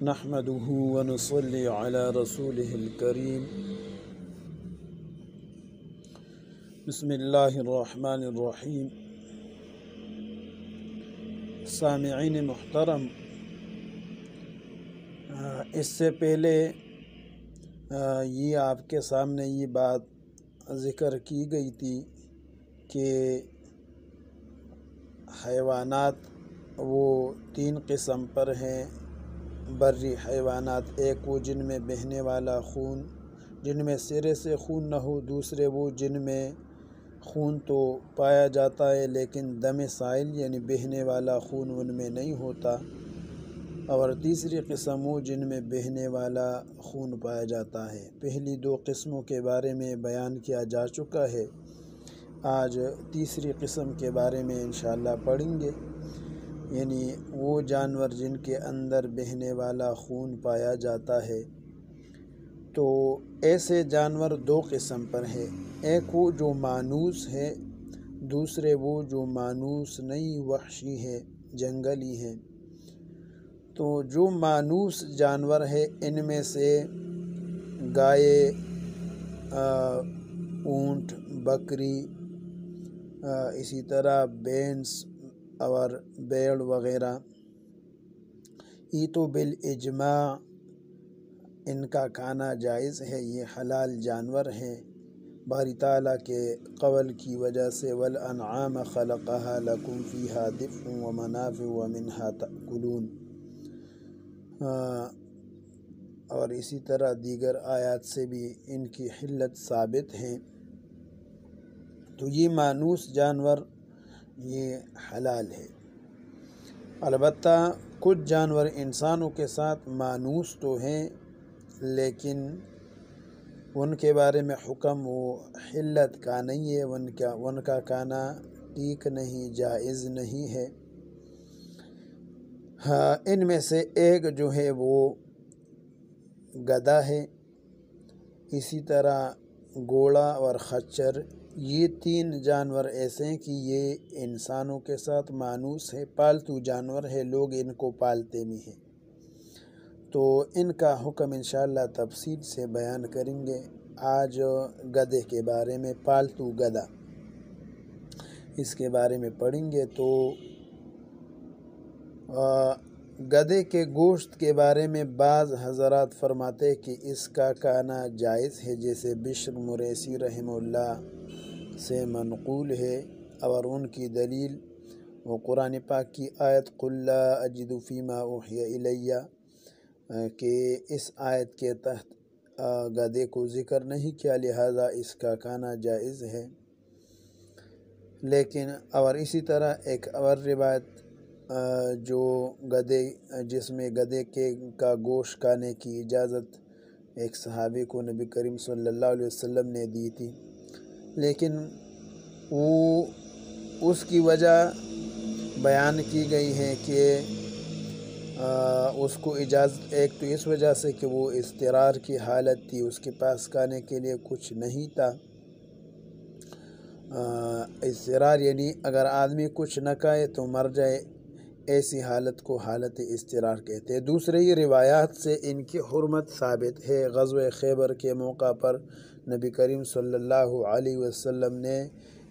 نحمده ونصلي على رسوله الكريم بسم اللہ الرحمن الرحیم۔ سامعین محترم، اس سے پہلے یہ آپ کے سامنے یہ بات ذکر کی گئی تھی کہ حیوانات وہ 3 قسم پر ہیں۔ بری حیوانات، ایک وہ جن میں بہنے والا خون، جن میں سرے سے خون نہ ہو، دوسرے وہ جن میں خون تو پایا جاتا ہے لیکن دم سائل یعنی بہنے والا خون ان میں نہیں ہوتا، اور تیسری قسم وہ جن میں بہنے والا خون پایا جاتا ہے۔ پہلی 2 قسموں کے بارے میں بیان کیا جا چکا ہے، آج تیسری قسم کے بارے میں انشاءاللہ پڑھیں گے، یعنی وہ جانور جن کے اندر بہنے والا خون پایا جاتا ہے۔ تو ایسے جانور 2 قسم پر ہیں، ایک وہ جو مانوس ہے، دوسرے وہ جو مانوس نہیں، وحشی ہے، جنگلی ہے۔ تو جو مانوس جانور ہے ان میں سے گائے، اونٹ، بکری، اسی طرح بھینس اور بیڑ وغیرہ، یہ تو بالاجماع ان کا کھانا جائز ہے، یہ حلال جانور ہیں، باری تعالیٰ کے قول کی وجہ سے وَالْأَنْعَامَ خَلَقَهَا لَكُمْ فِيهَا دِفْءٌ وَمَنَافِعُ وَمِنْهَا تَأْكُلُونَ، اور اسی طرح دیگر آیات سے بھی ان کی حلت ثابت ہیں۔ تو یہ مانوس جانور یہ حلال ہے۔ البتہ کچھ جانور انسانوں کے ساتھ مانوس تو ہیں لیکن ان کے بارے میں حکم وہ حلت کا نہیں ہے، ان کا کھانا ٹھیک نہیں، جائز نہیں ہے۔ ان میں سے ایک جو ہے وہ گدھا ہے، اسی طرح گھوڑا اور خچر، یہ 3 جانور ایسے ہیں کہ یہ انسانوں کے ساتھ مانوس ہے، پالتو جانور ہے، لوگ ان کو پالتے بھی ہیں۔ تو ان کا حکم انشاءاللہ تفصیل سے بیان کریں گے۔ آج گدھے کے بارے میں، پالتو گدھا، اس کے بارے میں پڑھیں گے۔ تو گدھے کے گوشت کے بارے میں بعض حضرات فرماتے کہ اس کا کھانا جائز ہے، جیسے بشر مریسی رحمہ اللہ سے منقول ہے، اور ان کی دلیل وہ قرآن پاک کی آیت قُلْ لَا أَجِدُ فِي مَا أُوحِيَ إِلَيَّ کہ اس آیت کے تحت گدھے کو ذکر نہیں کیا، لہذا اس کا کھانا جائز ہے۔ لیکن اور اسی طرح ایک اور روایت جو جس میں گدھے کا گوشت کھانے کی اجازت ایک صحابی کو نبی کریم صلی اللہ علیہ وسلم نے دی تھی، لیکن وہ اس کی وجہ بیان کی گئی ہے کہ اس کو اجازت ایک تو اس وجہ سے کہ وہ اضطرار کی حالت تھی، اس کے پاس کھانے کے لیے کچھ نہیں تھا۔ اضطرار یعنی اگر آدمی کچھ نہ کھائے تو مر جائے، ایسی حالت کو حالت اضطرار کہتے ہیں۔ دوسری روایات سے ان کی حرمت ثابت ہے۔ غزوہ خیبر کے موقع پر نبی کریم صلی اللہ علیہ وسلم نے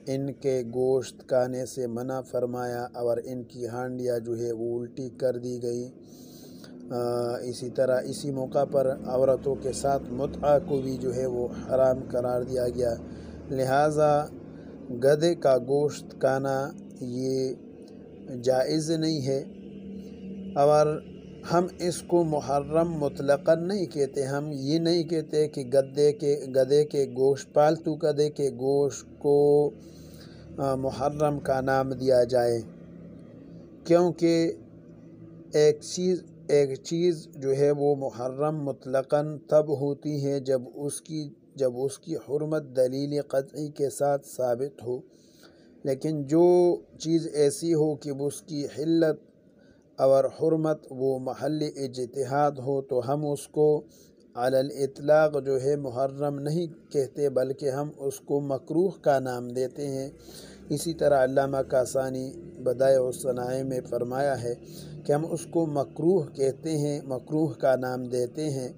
ان کے گوشت کھانے سے منع فرمایا، اور ان کی ہانڈیاں جو ہے وہ الٹی کر دی گئی۔ اسی طرح اسی موقع پر عورتوں کے ساتھ متعہ کو بھی جو ہے وہ حرام قرار دیا گیا، لہٰذا گدھے کا گوشت کھانا یہ جائز نہیں ہے۔ اور ہم اس کو محرم مطلقاً نہیں کہتے، ہم یہ نہیں کہتے کہ گدھے کے گوشت، پالتو گدھے کے گوشت کو محرم کا نام دیا جائے، کیونکہ ایک چیز جو ہے وہ محرم مطلقاً تب ہوتی ہے جب اس کی حرمت دلیل قطعی کے ساتھ ثابت ہو، لیکن جو چیز ایسی ہو کہ اس کی حلت اور حرمت وہ محل اجتہاد ہو تو ہم اس کو علی الاطلاق جو ہے محرم نہیں کہتے، بلکہ ہم اس کو مکروہ کا نام دیتے ہیں، اسی طرح علامہ کاسانی بدائع الصنائع میں فرمایا ہے کہ ہم اس کو مکروہ کہتے ہیں، مکروہ کا نام دیتے ہیں۔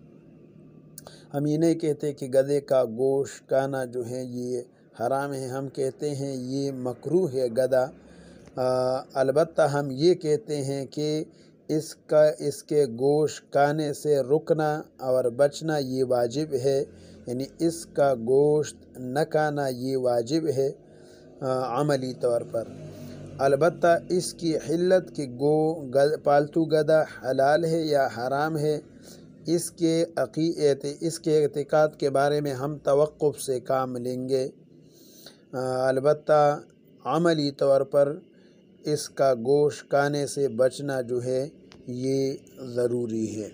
ہم یہ نہیں کہتے کہ گدھے کا گوشت کھانا جو ہے یہ حرام ہے، ہم کہتے ہیں یہ مکروہ ہے گدھا۔ البتہ ہم یہ کہتے ہیں کہ اس کے گوشت کھانے سے رکنا اور بچنا یہ واجب ہے، یعنی اس کا گوشت نہ کھانا یہ واجب ہے عملی طور پر۔ البتہ اس کی حلت کہ پالتو گدھا حلال ہے یا حرام ہے، اس کے اعتقاد کے بارے میں ہم توقف سے کام لیں گے۔ البتہ عملی طور پر اس کا گوشت کھانے سے بچنا جو ہے یہ ضروری ہے۔